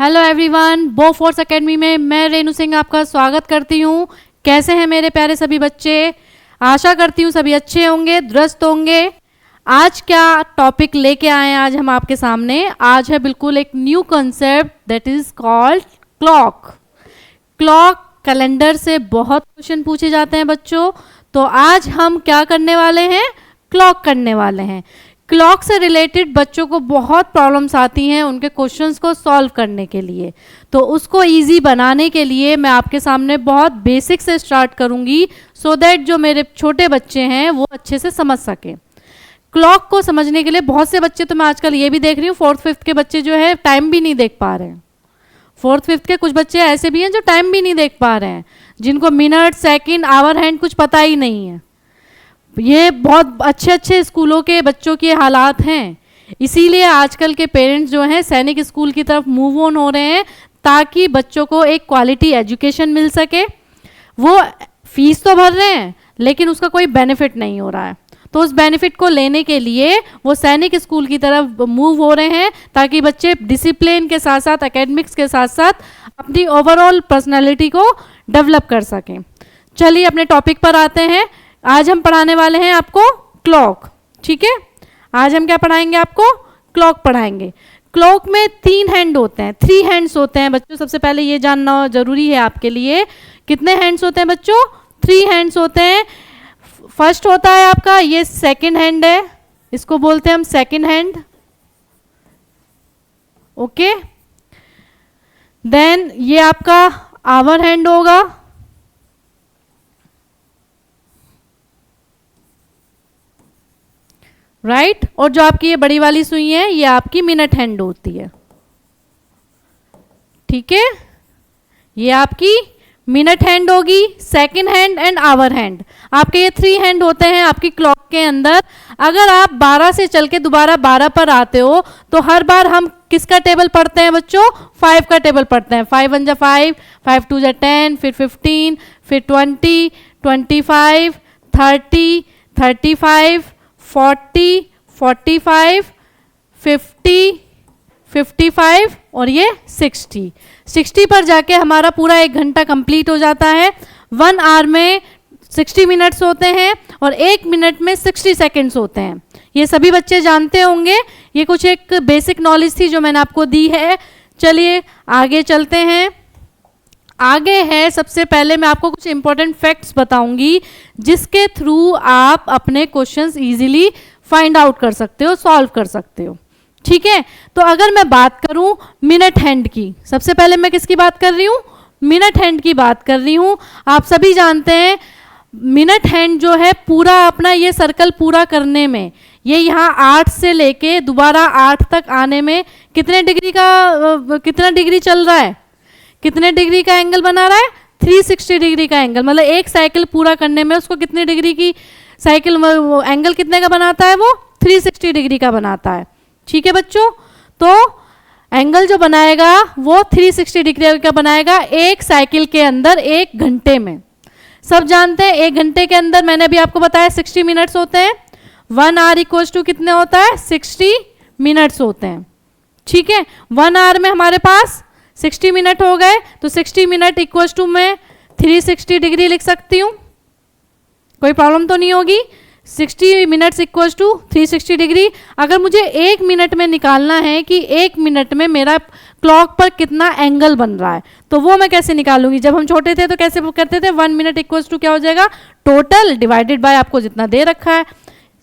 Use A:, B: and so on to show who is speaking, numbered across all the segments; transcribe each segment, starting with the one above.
A: Hello everyone, बो force academy में मैं रेनू सिंह आपका स्वागत करती हूँ। कैसे हैं मेरे प्यारे सभी बच्चे? आशा करती हूँ सभी अच्छे होंगे, दुरुस्त होंगे। आज क्या टॉपिक लेके आए हैं आज हम आपके सामने? आज है बिल्कुल एक new concept that is called clock. Clock calendar से बहुत क्वेश्चन पूछे जाते हैं बच्चों, तो आज हम क्या करने वाले हैं? क्लॉक करने वाले हैं। क्लॉक से रिलेटेड बच्चों को बहुत प्रॉब्लम्स आती हैं उनके क्वेश्चंस को सॉल्व करने के लिए, तो उसको इजी बनाने के लिए मैं आपके सामने बहुत बेसिक से स्टार्ट करूंगी सो दैट जो मेरे छोटे बच्चे हैं वो अच्छे से समझ सकें। क्लॉक को समझने के लिए बहुत से बच्चे, तो मैं आजकल ये भी देख रही हूँ 4th 5th के बच्चे जो है टाइम भी नहीं देख पा रहे हैं। 4th 5th के कुछ बच्चे ऐसे भी हैं जो टाइम भी नहीं देख पा रहे हैं, जिनको मिनट, सेकंड, आवर हैंड कुछ पता ही नहीं है। ये बहुत अच्छे अच्छे स्कूलों के बच्चों के हालात हैं, इसीलिए आजकल के पेरेंट्स जो हैं सैनिक स्कूल की तरफ मूव ऑन हो रहे हैं ताकि बच्चों को एक क्वालिटी एजुकेशन मिल सके। वो फीस तो भर रहे हैं लेकिन उसका कोई बेनिफिट नहीं हो रहा है, तो उस बेनिफिट को लेने के लिए वो सैनिक स्कूल की तरफ मूव हो रहे हैं ताकि बच्चे डिसिप्लिन के साथ साथ एकेडमिक्स के साथ साथ अपनी ओवरऑल पर्सनैलिटी को डेवलप कर सकें। चलिए अपने टॉपिक पर आते हैं। आज हम पढ़ाने वाले हैं आपको क्लॉक, ठीक है? आज हम क्या पढ़ाएंगे? आपको क्लॉक पढ़ाएंगे। क्लॉक में 3 हैंड होते हैं, 3 हैंड्स होते हैं बच्चों। सबसे पहले ये जानना जरूरी है आपके लिए, कितने हैंड्स होते हैं बच्चों? 3 हैंड्स होते हैं। फर्स्ट होता है आपका ये सेकंड हैंड है, इसको बोलते हैं हम सेकंड हैंड, ओके। देन ये आपका आवर हैंड होगा, राइट। और जो आपकी ये बड़ी वाली सुई है ये आपकी मिनट हैंड होती है, ठीक है? ये आपकी मिनट हैंड होगी, second hand and hour hand. आपके ये 3 हैंड होते हैं आपकी क्लॉक के अंदर। अगर आप 12 से चल के दोबारा 12 पर आते हो तो हर बार हम किसका टेबल पढ़ते हैं बच्चों? 5 का टेबल पढ़ते हैं। 5 1 जा 5, 5 2 जा 10, फिर 15, फिर 20, 25, 30, 35, 40, 45, 50, 55 और ये 60 पर जाके हमारा पूरा 1 घंटा कंप्लीट हो जाता है। 1 आवर में 60 मिनट्स होते हैं और 1 मिनट में 60 सेकंड्स होते हैं। ये सभी बच्चे जानते होंगे, ये कुछ एक बेसिक नॉलेज थी जो मैंने आपको दी है। चलिए आगे चलते हैं। आगे है, सबसे पहले मैं आपको कुछ इंपॉर्टेंट फैक्ट्स बताऊंगी जिसके थ्रू आप अपने क्वेश्चंस इजीली फाइंड आउट कर सकते हो, सॉल्व कर सकते हो, ठीक है? तो अगर मैं बात करूं मिनट हैंड की, सबसे पहले मैं किसकी बात कर रही हूं? मिनट हैंड की बात कर रही हूं। आप सभी जानते हैं मिनट हैंड जो है पूरा अपना ये सर्कल पूरा करने में, ये यहाँ 8 से लेके दोबारा 8 तक आने में कितने डिग्री का कितना डिग्री चल रहा है? कितने डिग्री का एंगल बना रहा है? 360 डिग्री का एंगल। मतलब एक साइकिल पूरा करने में उसको कितने डिग्री की साइकिल, वो एंगल कितने का बनाता है? वो 360 डिग्री का बनाता है, ठीक है बच्चों? तो एंगल जो बनाएगा वो 360 डिग्री का बनाएगा एक साइकिल के अंदर 1 घंटे में। सब जानते हैं 1 घंटे के अंदर, मैंने भी आपको बताया 60 मिनट्स होते हैं। 1 आवर इक्वल्स टू कितने होता है? 60 मिनट्स होते हैं, ठीक है? 1 आवर में हमारे पास 60 मिनट हो गए, तो 60 मिनट इक्वल्स टू मैं 360 डिग्री लिख सकती हूँ, कोई प्रॉब्लम तो नहीं होगी। 60 मिनट्स इक्वल्स टू 360 डिग्री। अगर मुझे 1 मिनट में निकालना है कि 1 मिनट में मेरा क्लॉक पर कितना एंगल बन रहा है, तो वो मैं कैसे निकालूंगी? जब हम छोटे थे तो कैसे करते थे? 1 मिनट इक्वल्स टू क्या हो जाएगा? टोटल डिवाइडेड बाय आपको जितना दे रखा है,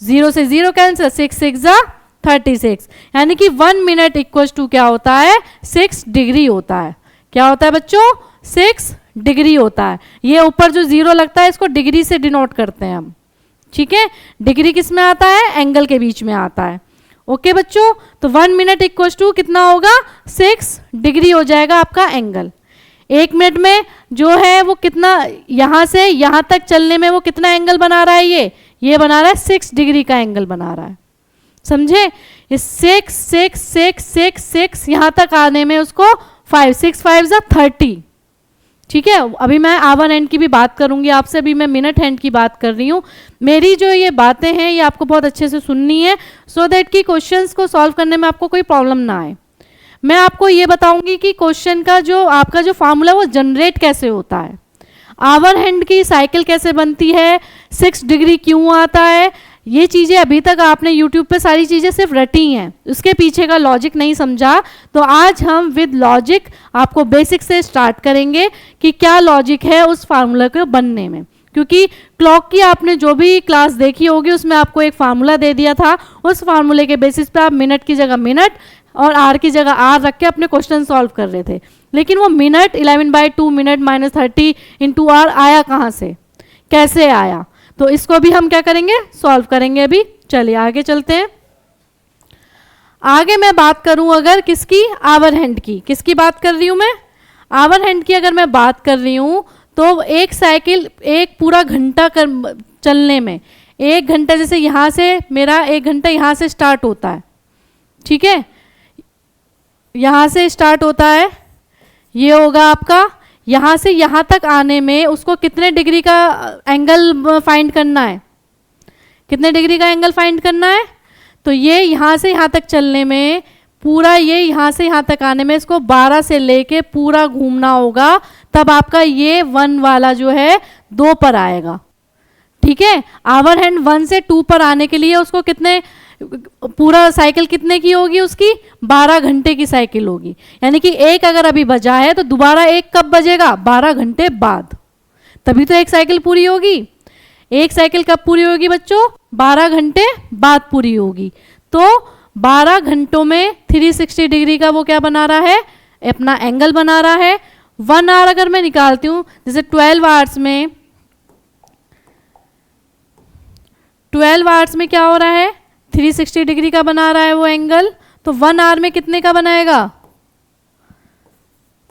A: 0 से 0 कैंसिल, 6 6 जा 36, यानी कि 1 मिनट इक्वल्स टू क्या होता है? 6 डिग्री होता है। क्या होता है बच्चों? 6 डिग्री होता है। ये ऊपर जो 0 लगता है इसको डिग्री से डिनोट करते हैं हम, ठीक है? डिग्री किस में आता है? एंगल के बीच में आता है, ओके बच्चों? तो 1 मिनट इक्वल्स टू कितना होगा? 6 डिग्री हो जाएगा आपका एंगल। 1 मिनट में जो है वो कितना, यहां से यहां तक चलने में वो कितना एंगल बना रहा है? ये बना रहा है 6 डिग्री का एंगल बना रहा है, समझे? ये 6 6 6 6 6 यहां तक आने में उसको 5 6 5 जा 30, ठीक है? अभी मैं आवर हैंड की भी बात करूंगी आपसे, अभी मैं मिनट हैंड की बात कर रही हूँ। मेरी जो ये बातें हैं ये आपको बहुत अच्छे से सुननी है सो दैट कि क्वेश्चंस को सॉल्व करने में आपको कोई प्रॉब्लम ना आए। मैं आपको ये बताऊंगी कि क्वेश्चन का जो आपका जो फार्मूला वो जनरेट कैसे होता है, आवर हैंड की साइकिल कैसे बनती है, 6 डिग्री क्यों आता है, ये चीज़ें अभी तक आपने YouTube पे सारी चीज़ें सिर्फ रटी हैं, उसके पीछे का लॉजिक नहीं समझा। तो आज हम विद लॉजिक आपको बेसिक से स्टार्ट करेंगे कि क्या लॉजिक है उस फार्मूला के बनने में, क्योंकि क्लॉक की आपने जो भी क्लास देखी होगी उसमें आपको एक फार्मूला दे दिया था, उस फार्मूले के बेसिस पे आप मिनट की जगह मिनट और आर की जगह आर रख के अपने क्वेश्चन सॉल्व कर रहे थे। लेकिन वो मिनट 11/2 मिनट -30 इंटू आर आया कहाँ से, कैसे आया, तो इसको भी हम क्या करेंगे, सॉल्व करेंगे अभी। चलिए आगे चलते हैं। आगे मैं बात करूं अगर किसकी, आवर हैंड की, किसकी बात कर रही हूं मैं, आवर हैंड की अगर मैं बात कर रही हूं तो एक साइकिल एक पूरा घंटा चलने में 1 घंटा, जैसे यहाँ से मेरा 1 घंटा यहाँ से स्टार्ट होता है, ठीक है, यहाँ से स्टार्ट होता है, ये होगा आपका, यहाँ से यहाँ तक आने में उसको कितने डिग्री का एंगल फाइंड करना है, कितने डिग्री का एंगल फाइंड करना है, तो ये यहाँ से यहाँ तक चलने में पूरा, ये यहाँ से यहाँ तक आने में इसको 12 से लेके पूरा घूमना होगा, तब आपका ये 1 वाला जो है 2 पर आएगा, ठीक है। आवर हैंड 1 से 2 पर आने के लिए उसको कितने, पूरा साइकिल कितने की होगी उसकी, 12 घंटे की साइकिल होगी, यानी कि एक अगर अभी बजा है तो दोबारा एक कब बजेगा, 12 घंटे बाद, तभी तो एक साइकिल पूरी होगी। एक साइकिल कब पूरी होगी बच्चों, 12 घंटे बाद पूरी होगी। तो 12 घंटों में 360 डिग्री का वो क्या बना रहा है, अपना एंगल बना रहा है। 1 आवर अगर मैं निकालती हूँ, जैसे 12 आवर्स में क्या हो रहा है, 360 डिग्री का बना रहा है वो एंगल, तो 1 आवर में कितने का बनाएगा,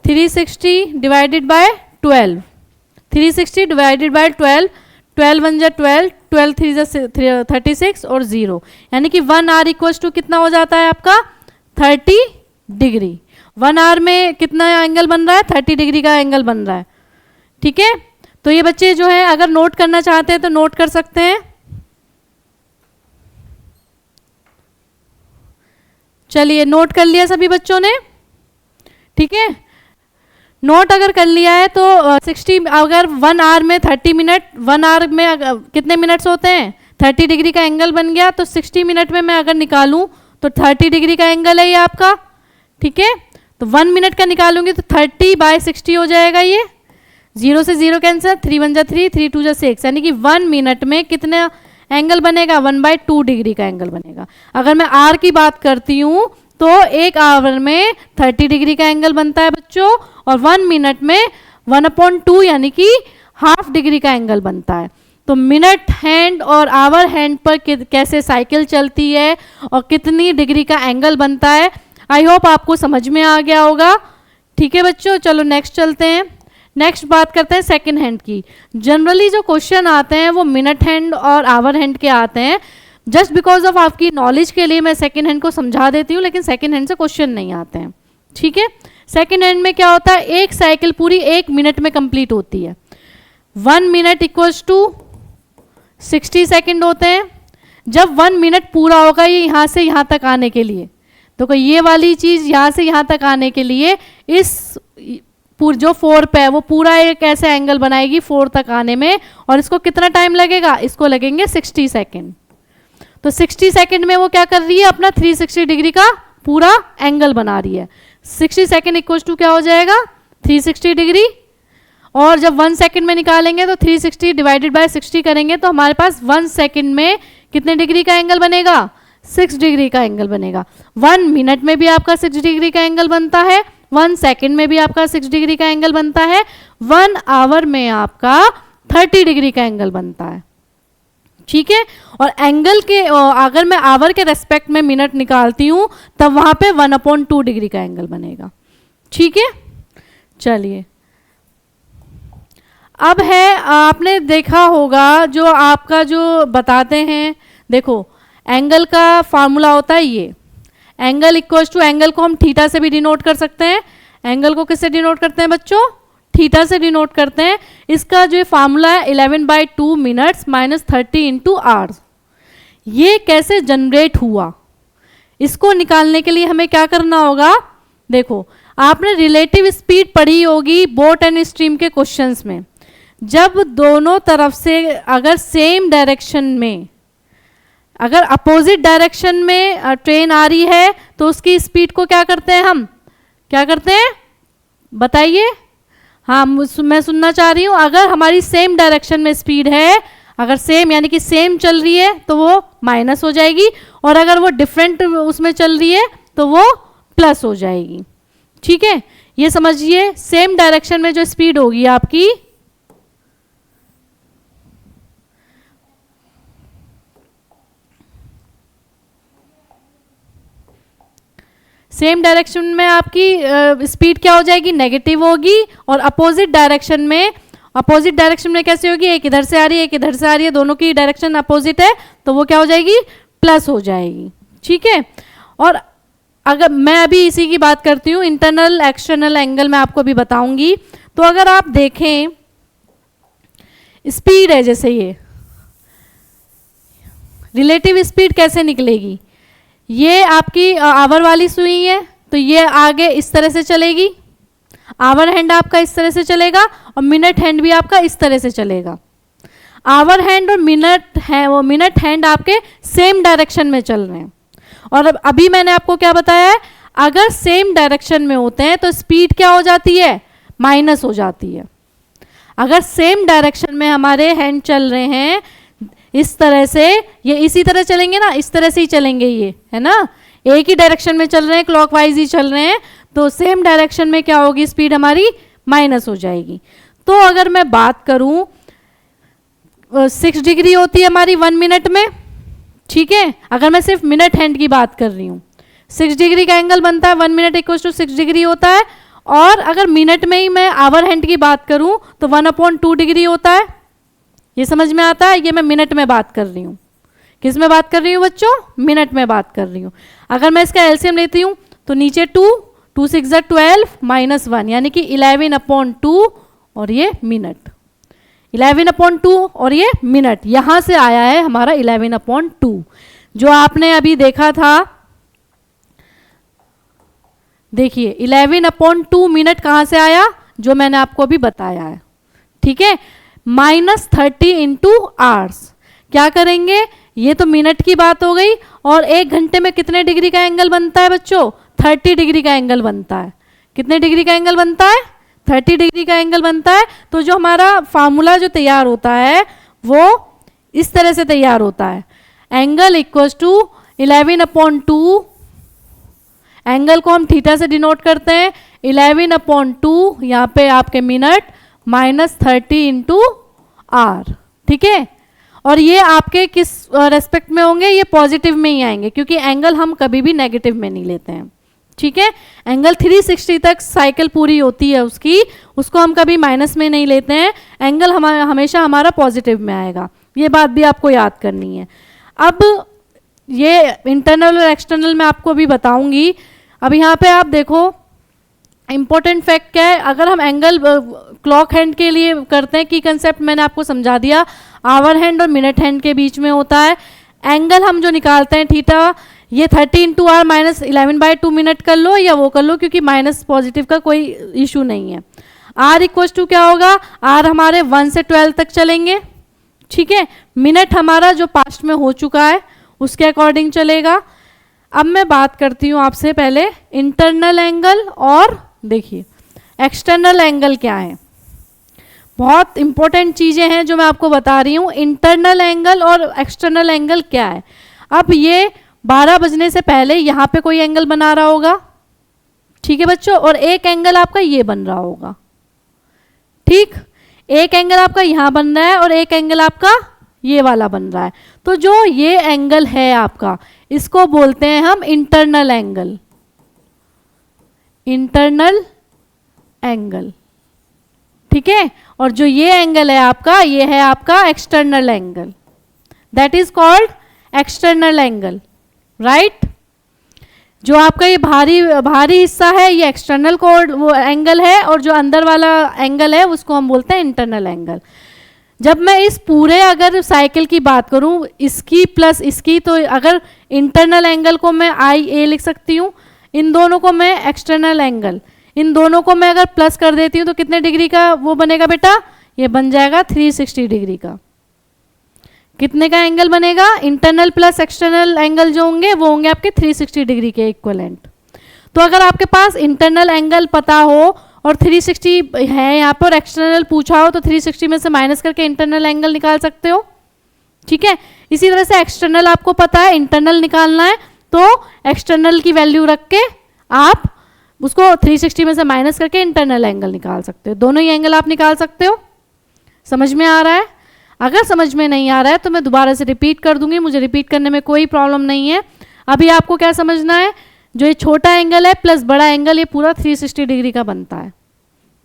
A: 360 डिवाइडेड बाय 12, 360 डिवाइडेड बाय 12, 12 1 जा 12, 12 3 जा 36 और 0, यानी कि 1 आवर इक्वल्स टू कितना हो जाता है आपका, 30 डिग्री। 1 आवर में कितना एंगल बन रहा है, 30 डिग्री का एंगल बन रहा है, ठीक है। तो ये बच्चे जो है अगर नोट करना चाहते हैं तो नोट कर सकते हैं। चलिए नोट कर लिया सभी बच्चों ने, ठीक है। नोट अगर कर लिया है तो 60, अगर 1 आवर में 30 मिनट, 1 आवर में कितने मिनट्स होते हैं, 30 डिग्री का एंगल बन गया, तो 60 मिनट में मैं अगर निकालूं तो 30 डिग्री का एंगल है ये आपका, ठीक है। तो 1 मिनट का निकालूंगी तो 30/60 हो जाएगा, ये 0 से 0 कैंसिल, 3 1 जा 3, 3 2 जा 6, यानी कि 1 मिनट में कितना एंगल बनेगा, 1/2 डिग्री का एंगल बनेगा। अगर मैं आर की बात करती हूँ तो 1 आवर में 30 डिग्री का एंगल बनता है बच्चों, और 1 मिनट में 1/2 यानी कि ½ डिग्री का एंगल बनता है। तो मिनट हैंड और आवर हैंड पर कैसे साइकिल चलती है और कितनी डिग्री का एंगल बनता है, आई होप आपको समझ में आ गया होगा, ठीक है बच्चों। चलो नेक्स्ट चलते हैं। नेक्स्ट बात करते हैं सेकंड हैंड की। जनरली जो क्वेश्चन आते हैं वो मिनट हैंड और आवर हैंड के आते हैं। जस्ट बिकॉज ऑफ आपकी नॉलेज के लिए मैं सेकंड हैंड को समझा देती हूँ, लेकिन सेकंड हैंड से क्वेश्चन नहीं आते हैं, ठीक है। सेकंड हैंड में क्या होता है, एक साइकिल पूरी 1 मिनट में कंप्लीट होती है। 1 मिनट इक्वल्स टू 60 सेकेंड होते हैं। जब 1 मिनट पूरा होगा ये यहाँ से यहाँ तक आने के लिए, तो ये वाली चीज़ यहाँ से यहाँ तक आने के लिए इस जो 4 पे है वो पूरा एक ऐसे एंगल बनाएगी 4 तक आने में, और इसको कितना टाइम लगेगा, इसको लगेंगे 60 सेकेंड। तो 60 सेकेंड में वो क्या कर रही है, अपना 360 डिग्री का पूरा एंगल बना रही है। 60 सेकेंड इक्वल्स टू क्या हो जाएगा, 360 डिग्री, और जब 1 सेकेंड में निकालेंगे तो 360 डिवाइडेड बाय 60 करेंगे तो हमारे पास 1 सेकेंड में कितने डिग्री का एंगल बनेगा, 6 डिग्री का एंगल बनेगा। 1 मिनट में भी आपका 6 डिग्री का एंगल बनता है, 1 सेकेंड में भी आपका 6 डिग्री का एंगल बनता है, 1 आवर में आपका 30 डिग्री का एंगल बनता है, ठीक है। और एंगल के अगर मैं आवर के रेस्पेक्ट में मिनट निकालती हूँ तब वहाँ पे 1/2 डिग्री का एंगल बनेगा, ठीक है। चलिए अब है, आपने देखा होगा जो आपका जो बताते हैं, देखो एंगल का फार्मूला होता है ये, एंगल इक्वल्स टू, एंगल को हम थीटा से भी डिनोट कर सकते हैं। एंगल को किससे डिनोट करते हैं बच्चों, थीटा से डिनोट करते हैं। इसका जो फार्मूला है 11/2 मिनट्स -30 इंटू आवर्स। ये कैसे जनरेट हुआ, इसको निकालने के लिए हमें क्या करना होगा, देखो, आपने रिलेटिव स्पीड पढ़ी होगी बोट एंड स्ट्रीम के क्वेश्चंस में। जब दोनों तरफ से अगर सेम डायरेक्शन में, अगर अपोजिट डायरेक्शन में ट्रेन आ रही है तो उसकी स्पीड को क्या करते हैं, हम क्या करते हैं बताइए। हाँ, मैं सुनना चाह रही हूँ। अगर हमारी सेम डायरेक्शन में स्पीड है, अगर सेम यानी कि सेम चल रही है तो वो माइनस हो जाएगी, और अगर वो डिफरेंट उसमें चल रही है तो वो प्लस हो जाएगी। ठीक है, ये समझिए सेम डायरेक्शन में जो स्पीड होगी आपकी, सेम डायरेक्शन में आपकी स्पीड क्या हो जाएगी, नेगेटिव होगी, और अपोजिट डायरेक्शन में कैसे होगी, एक इधर से आ रही है एक इधर से आ रही है, दोनों की डायरेक्शन अपोजिट है तो वो क्या हो जाएगी, प्लस हो जाएगी। ठीक है, और अगर मैं अभी इसी की बात करती हूँ, इंटरनल एक्सटर्नल एंगल मैं आपको भी बताऊंगी। तो अगर आप देखें स्पीड है, जैसे ये रिलेटिव स्पीड कैसे निकलेगी, ये आपकी आवर वाली सुई है तो ये आगे इस तरह से चलेगी, आवर हैंड आपका इस तरह से चलेगा, और मिनट हैंड भी आपका इस तरह से चलेगा। आवर हैंड और मिनट हैंड आपके सेम डायरेक्शन में चल रहे हैं। और अब अभी मैंने आपको क्या बताया है, अगर सेम डायरेक्शन में होते हैं तो स्पीड क्या हो जाती है, माइनस हो जाती है। अगर सेम डायरेक्शन में हमारे हैंड चल रहे हैं इस तरह से, ये इसी तरह चलेंगे ना, इस तरह से ही चलेंगे, ये है ना, एक ही डायरेक्शन में चल रहे हैं, क्लॉकवाइज ही चल रहे हैं, तो सेम डायरेक्शन में क्या होगी, स्पीड हमारी माइनस हो जाएगी। तो अगर मैं बात करूं 6 डिग्री होती है हमारी 1 मिनट में। ठीक है, अगर मैं सिर्फ मिनट हैंड की बात कर रही हूँ, 6 डिग्री का एंगल बनता है, 1 मिनट इक्वल टू 6 डिग्री होता है। और अगर मिनट में ही मैं आवर हैंड की बात करूं तो 1/2 डिग्री होता है। ये समझ में आता है, ये मैं मिनट में बात कर रही हूँ। किस में बात कर रही हूँ बच्चों, मिनट में बात कर रही हूँ। अगर मैं इसका एलसीएम लेती हूँ तो नीचे 2 6 12 -1 यानी कि 11/2, और ये मिनट 11/2 और ये मिनट, यहां से आया है हमारा 11/2। जो आपने अभी देखा था, देखिए 11/2 मिनट कहां से आया, जो मैंने आपको अभी बताया है। ठीक है, -30 × आवर्स। क्या करेंगे, ये तो मिनट की बात हो गई, और 1 घंटे में कितने डिग्री का एंगल बनता है बच्चों, 30 डिग्री का एंगल बनता है। कितने डिग्री का एंगल बनता है, 30 डिग्री का एंगल बनता है। तो जो हमारा फार्मूला जो तैयार होता है वो इस तरह से तैयार होता है, एंगल इक्वल्स टू 11/2, एंगल को हम थीटा से डिनोट करते हैं, 11/2 यहाँ पे आपके मिनट -30 × आवर। ठीक है, और ये आपके किस रेस्पेक्ट में होंगे, ये पॉजिटिव में ही आएंगे, क्योंकि एंगल हम कभी भी नेगेटिव में नहीं लेते हैं। ठीक है, एंगल 360 तक साइकिल पूरी होती है उसकी, उसको हम कभी माइनस में नहीं लेते हैं, एंगल हमेशा हमारा पॉजिटिव में आएगा। ये बात भी आपको याद करनी है। अब ये इंटरनल और एक्सटर्नल मैं आपको भी बताऊंगी। अब यहाँ पे आप देखो इंपॉर्टेंट फैक्ट क्या है, अगर हम एंगल क्लॉक हैंड के लिए करते हैं, की कंसेप्ट मैंने आपको समझा दिया, आवर हैंड और मिनट हैंड के बीच में होता है। एंगल हम जो निकालते हैं थीटा, ये 30 × आर -11/2 मिनट कर लो या वो कर लो, क्योंकि माइनस पॉजिटिव का कोई इशू नहीं है। आर इक्वल टू क्या होगा, आर हमारे 1 से 12 तक चलेंगे। ठीक है, मिनट हमारा जो पास्ट में हो चुका है उसके अकॉर्डिंग चलेगा। अब मैं बात करती हूँ आपसे पहले इंटरनल एंगल, और देखिए एक्सटर्नल एंगल क्या है। बहुत इंपॉर्टेंट चीज़ें हैं जो मैं आपको बता रही हूँ। इंटरनल एंगल और एक्सटर्नल एंगल क्या है। अब ये 12 बजने से पहले यहाँ पे कोई एंगल बना रहा होगा, ठीक है बच्चों, और एक एंगल आपका ये बन रहा होगा। ठीक, एक एंगल आपका यहाँ बन रहा है और एक एंगल आपका ये वाला बन रहा है। तो जो ये एंगल है आपका, इसको बोलते हैं हम इंटरनल एंगल, इंटरनल एंगल। ठीक है, और जो ये एंगल है आपका, ये है आपका external angle, that is called external angle, right. जो आपका ये भारी हिस्सा है ये एक्सटर्नल कोड वो एंगल है, और जो अंदर वाला एंगल है उसको हम बोलते हैं इंटरनल एंगल। जब मैं इस पूरे अगर साइकिल की बात करूं, इसकी प्लस इसकी, तो अगर इंटरनल एंगल को मैं IA लिख सकती हूँ, इन दोनों को मैं एक्सटर्नल एंगल, इन दोनों को मैं अगर प्लस कर देती हूँ तो कितने डिग्री का वो बनेगा बेटा, ये बन जाएगा 360 डिग्री का। कितने का एंगल बनेगा, इंटरनल प्लस एक्सटर्नल एंगल जो होंगे वो होंगे आपके 360 डिग्री के इक्वलेंट। तो अगर आपके पास इंटरनल एंगल पता हो और 360 है यहाँ पर, एक्सटर्नल पूछा हो, तो 360 में से माइनस करके इंटरनल एंगल निकाल सकते हो। ठीक है, इसी तरह से एक्सटर्नल आपको पता है, इंटरनल निकालना है तो एक्सटर्नल की वैल्यू रख के आप उसको 360 में से माइनस करके इंटरनल एंगल निकाल सकते हो। दोनों ही एंगल आप निकाल सकते हो। समझ में आ रहा है? अगर समझ में नहीं आ रहा है तो मैं दोबारा से रिपीट कर दूंगी, मुझे रिपीट करने में कोई प्रॉब्लम नहीं है। अभी आपको क्या समझना है, जो ये छोटा एंगल है प्लस बड़ा एंगल, ये पूरा 360 डिग्री का बनता है।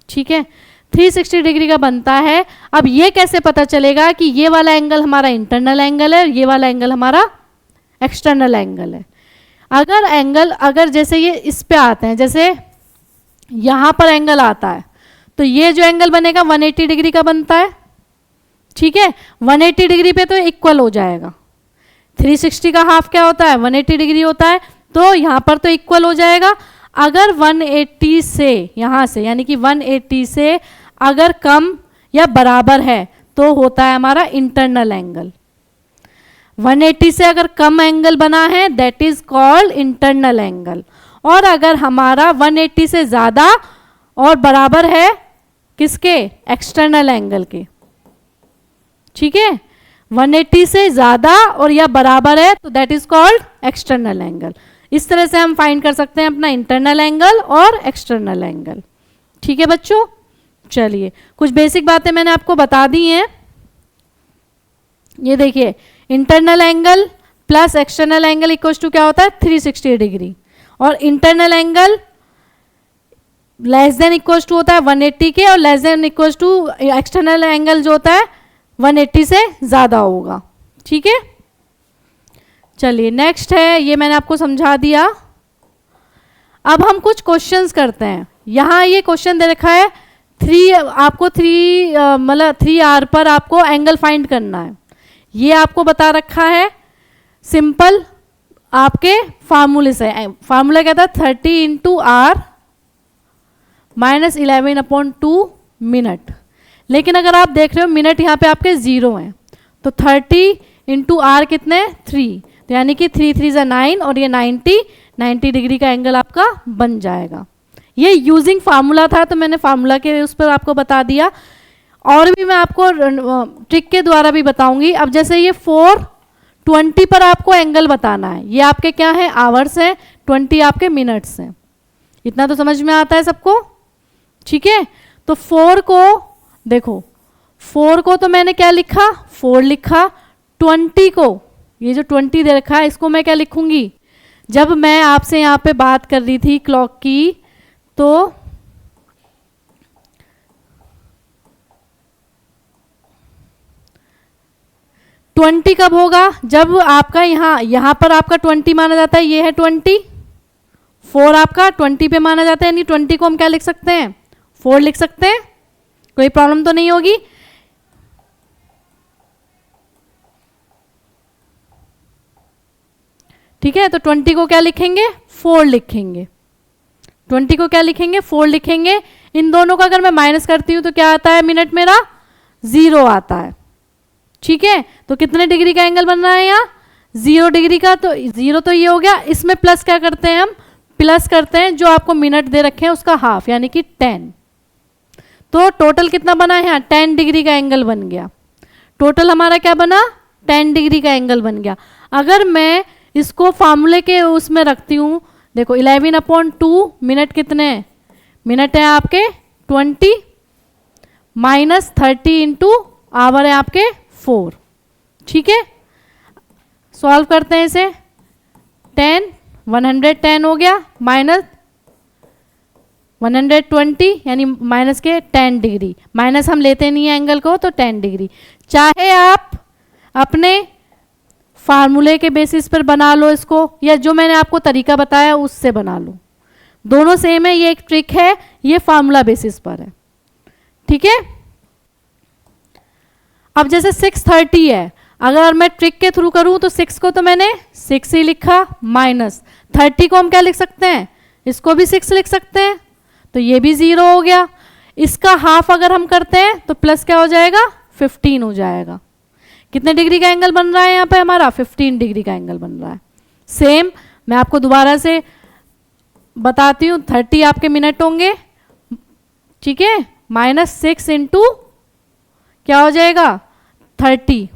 A: ठीक है, 360 डिग्री का बनता है। अब ये कैसे पता चलेगा कि ये वाला एंगल हमारा इंटरनल एंगल है और ये वाला एंगल हमारा एक्सटर्नल एंगल है? अगर जैसे ये इस पे आते हैं, जैसे यहाँ पर एंगल आता है, तो ये जो एंगल बनेगा 180 डिग्री का बनता है। ठीक है, 180 डिग्री पे तो इक्वल हो जाएगा। 360 का हाफ क्या होता है, 180 डिग्री होता है, तो यहाँ पर तो इक्वल हो जाएगा। अगर 180 से यहाँ से, यानी कि 180 से अगर कम या बराबर है तो होता है हमारा इंटरनल एंगल। 180 से अगर कम एंगल बना है that is called internal angle. और अगर हमारा 180 से ज़्यादा और बराबर है किसके, एक्सटर्नल एंगल के। ठीक है, 180 से ज़्यादा और या बराबर है तो that is called external angle. इस तरह से हम फाइंड कर सकते हैं अपना इंटरनल एंगल और एक्सटर्नल एंगल। ठीक है बच्चों, चलिए कुछ बेसिक बातें मैंने आपको बता दी हैं। ये देखिए, internal angle plus external angle equal to क्या होता है, 360 डिग्री। और internal angle less than equal to होता है 180 के, और less than equal to external angle जो होता है 180 से ज़्यादा होगा। ठीक है, चलिए नेक्स्ट है, ये मैंने आपको समझा दिया। अब हम कुछ क्वेश्चंस करते हैं। यहाँ ये क्वेश्चन दे रखा है 3R पर आपको एंगल फाइंड करना है। ये आपको बता रखा है सिंपल आपके फार्मूले से। फार्मूला क्या था, 30 इंटू R माइनस 11/2 मिनट। लेकिन अगर आप देख रहे हो मिनट यहाँ पे आपके 0 हैं, तो 30 इंटू R कितने, 3, तो यानी कि 3 3 ज़ा 9 और ये 90 डिग्री का एंगल आपका बन जाएगा। ये यूजिंग फार्मूला था तो मैंने फार्मूला के उस पर आपको बता दिया। और भी मैं आपको ट्रिक के द्वारा भी बताऊंगी। अब जैसे ये 4:20 पर आपको एंगल बताना है, ये आपके क्या है, आवर्स हैं, 20 आपके मिनट्स हैं। इतना तो समझ में आता है सबको? ठीक है, तो 4 को देखो, 4 को तो मैंने क्या लिखा, 4 लिखा। 20 को, ये जो 20 दे रखा है इसको मैं क्या लिखूंगी, जब मैं आपसे यहाँ पे बात कर रही थी क्लॉक की, तो ट्वेंटी कब होगा, जब आपका यहाँ पर आपका 20 माना जाता है, ये है 20, 4 आपका 20 पे माना जाता है, यानी 20 को हम क्या लिख सकते हैं, 4 लिख सकते हैं। कोई प्रॉब्लम तो नहीं होगी? ठीक है, तो 20 को क्या लिखेंगे, 4 लिखेंगे। 20 को क्या लिखेंगे, 4 लिखेंगे। इन दोनों का अगर मैं माइनस करती हूं तो क्या आता है, मिनट मेरा 0 आता है। ठीक है, तो कितने डिग्री का एंगल बन रहा है यहाँ, 0 डिग्री का। तो 0 तो ये हो गया, इसमें प्लस क्या करते हैं हम, प्लस करते हैं जो आपको मिनट दे रखे हैं उसका हाफ, यानी कि 10। तो टोटल कितना बना है यहाँ, 10 डिग्री का एंगल बन गया। टोटल हमारा क्या बना, 10 डिग्री का एंगल बन गया। अगर मैं इसको फार्मूले के उसमें रखती हूँ, देखो 11/2 मिनट कितने हैं, मिनट है आपके 20 माइनस 30 इंटू आवर है आपके 4। ठीक है, सॉल्व करते हैं इसे। 110 हो गया माइनस 120, यानी माइनस के 10 डिग्री। माइनस हम लेते नहीं है एंगल को, तो 10 डिग्री। चाहे आप अपने फार्मूले के बेसिस पर बना लो इसको, या जो मैंने आपको तरीका बताया उससे बना लो, दोनों सेम है। ये एक ट्रिक है, ये फार्मूला बेसिस पर है। ठीक है, अब जैसे 630 है, अगर मैं ट्रिक के थ्रू करूं तो 6 को तो मैंने 6 ही लिखा, माइनस 30 को हम क्या लिख सकते हैं, इसको भी 6 लिख सकते हैं, तो ये भी 0 हो गया। इसका हाफ अगर हम करते हैं तो प्लस क्या हो जाएगा, 15 हो जाएगा। कितने डिग्री का एंगल बन रहा है यहाँ पे हमारा, 15 डिग्री का एंगल बन रहा है। सेम मैं आपको दोबारा से बताती हूँ, 30 आपके मिनट होंगे, ठीक है, -6 इंटू क्या हो जाएगा 30,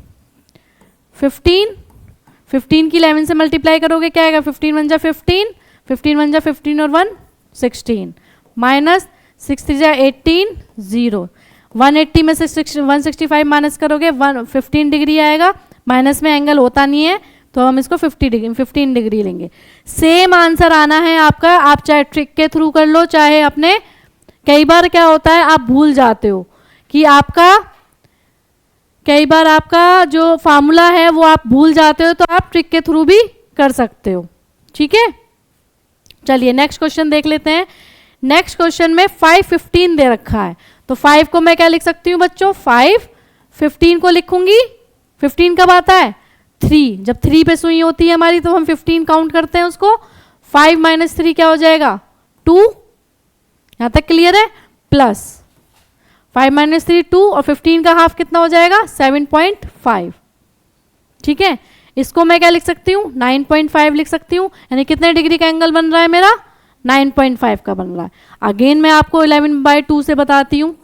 A: 15 की 11 से मल्टीप्लाई करोगे क्या आएगा, 15 वन जा 15, 15 वन जा 15 और 1 16, -6 3 जा 18 0, 180 में से 165 माइनस करोगे 15 डिग्री आएगा। माइनस में एंगल होता नहीं है तो हम इसको 15 डिग्री लेंगे। सेम आंसर आना है आपका, आप चाहे ट्रिक के थ्रू कर लो, चाहे अपने, कई बार क्या होता है आप भूल जाते हो कि कई बार आपका जो फार्मूला है वो आप भूल जाते हो, तो आप ट्रिक के थ्रू भी कर सकते हो, ठीक है। चलिए नेक्स्ट क्वेश्चन देख लेते हैं। नेक्स्ट क्वेश्चन में 5 15 दे रखा है, तो 5 को मैं क्या लिख सकती हूँ बच्चों, 5, 15 को लिखूंगी, 15 कब आता है 3, जब 3 पे सुई होती है हमारी तो हम 15 काउंट करते हैं उसको। 5 - 3 क्या हो जाएगा 2, यहां तक क्लियर है, प्लस 5 - 3 2, और 15 का हाफ कितना हो जाएगा 7.5, ठीक है। इसको मैं क्या लिख सकती हूँ 9.5 लिख सकती हूँ, यानी कितने डिग्री का एंगल बन रहा है मेरा 9.5 का बन रहा है। अगेन मैं आपको 11/2 से बताती हूँ,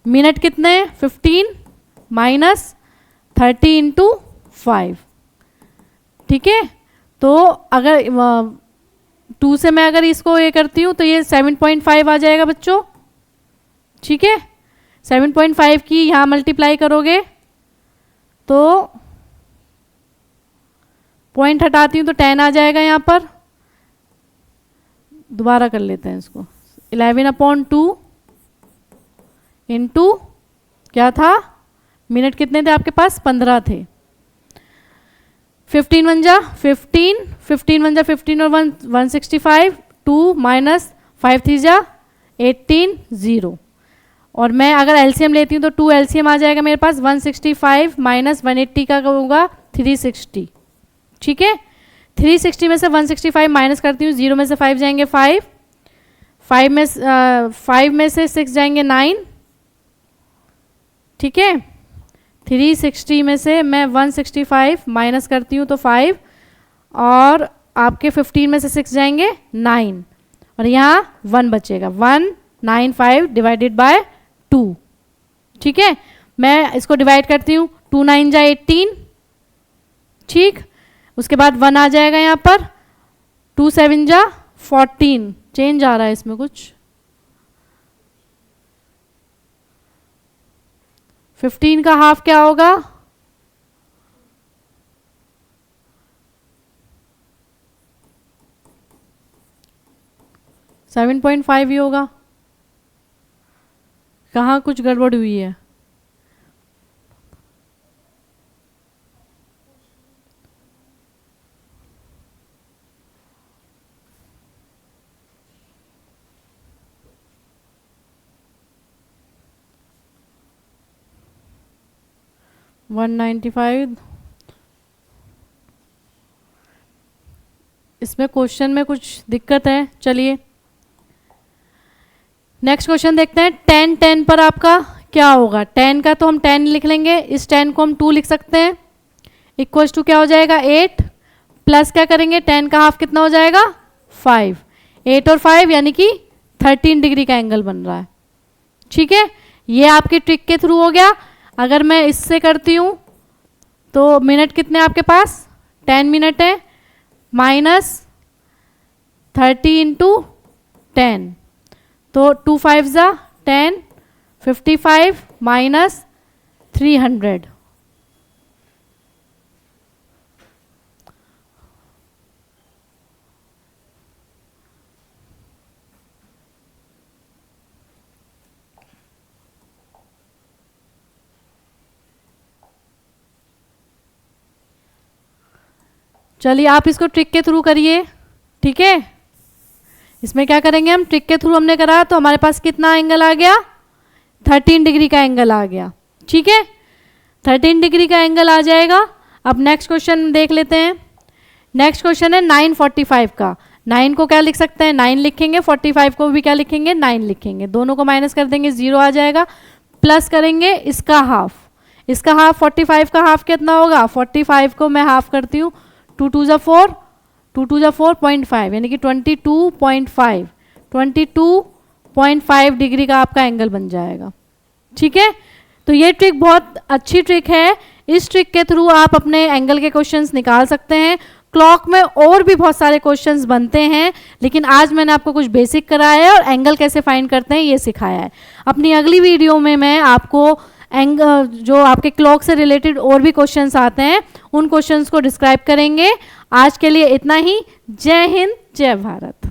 A: मिनट कितने हैं 15 -30 इंटू 5, ठीक है। तो अगर 2 से मैं अगर इसको ये करती हूँ तो ये 7.5 आ जाएगा बच्चों, ठीक है। 7.5 की यहाँ मल्टीप्लाई करोगे तो पॉइंट हटाती हूँ तो 10 आ जाएगा यहाँ पर। दोबारा कर लेते हैं इसको, 11/2 इंटू क्या था, मिनट कितने थे आपके पास 15 थे, 15 वन जा 15, 15 वन जा 15 और 165, 2 -5 3 जा 18 0, और मैं अगर एलसीएम लेती हूँ तो 2 एलसीएम आ जाएगा मेरे पास, 165 -180 का होगा 360, ठीक है। 360 में से 165 माइनस करती हूँ, 0 में से 5 जाएंगे 5, 5 में से 6 जाएंगे 9, ठीक है। 360 में से मैं 165 माइनस करती हूँ तो 5, और आपके 15 में से 6 जाएंगे 9, और यहाँ 1 बचेगा, 195 डिवाइडेड बाय 2, ठीक है। मैं इसको डिवाइड करती हूँ, 2 9 जा 18, ठीक, उसके बाद 1 आ जाएगा यहाँ पर, 2 7 जा 14, चेंज आ रहा है इसमें कुछ, 15 का हाफ क्या होगा 7.5 ही होगा, कहाँ कुछ गड़बड़ हुई है। $195, इसमें क्वेश्चन में कुछ दिक्कत है। चलिए नेक्स्ट क्वेश्चन देखते हैं। 10 10 पर आपका क्या होगा, 10 का तो हम 10 लिख लेंगे, इस 10 को हम 2 लिख सकते हैं, इक्वल्स टू क्या हो जाएगा 8, प्लस क्या करेंगे 10 का हाफ कितना हो जाएगा 5, 8 और 5 यानी कि 13 डिग्री का एंगल बन रहा है, ठीक है। ये आपकी ट्रिक के थ्रू हो गया। अगर मैं इससे करती हूँ तो मिनट कितने आपके पास 10 मिनट है, -30 इंटू 10, तो 2 5 जा 10, 55 -300, चलिए आप इसको ट्रिक के थ्रू करिए, ठीक है। इसमें क्या करेंगे हम, ट्रिक के थ्रू हमने करा तो हमारे पास कितना एंगल आ गया 13 डिग्री का एंगल आ गया, ठीक है। 13 डिग्री का एंगल आ जाएगा। अब नेक्स्ट क्वेश्चन देख लेते हैं। नेक्स्ट क्वेश्चन है 9:45 का। 9 को क्या लिख सकते हैं, 9 लिखेंगे, 45 को भी क्या लिखेंगे, 9 लिखेंगे, दोनों को माइनस कर देंगे, 0 आ जाएगा, प्लस करेंगे इसका हाफ, इसका हाफ 45 का हाफ कितना होगा, 45 को मैं हाफ करती हूँ, 2 2 जा 4, 2 2 जा 4.5 यानी कि 22.5, 22.5 डिग्री का आपका एंगल बन जाएगा। ठीक है, तो ये ट्रिक बहुत अच्छी ट्रिक है, इस ट्रिक के थ्रू आप अपने एंगल के क्वेश्चंस निकाल सकते हैं। क्लॉक में और भी बहुत सारे क्वेश्चंस बनते हैं, लेकिन आज मैंने आपको कुछ बेसिक कराया है और एंगल कैसे फाइंड करते हैं ये सिखाया है। अपनी अगली वीडियो में मैं आपको एंगल जो आपके क्लॉक से रिलेटेड और भी क्वेश्चंस आते हैं उन क्वेश्चंस को डिस्क्राइब करेंगे। आज के लिए इतना ही। जय हिंद, जय भारत।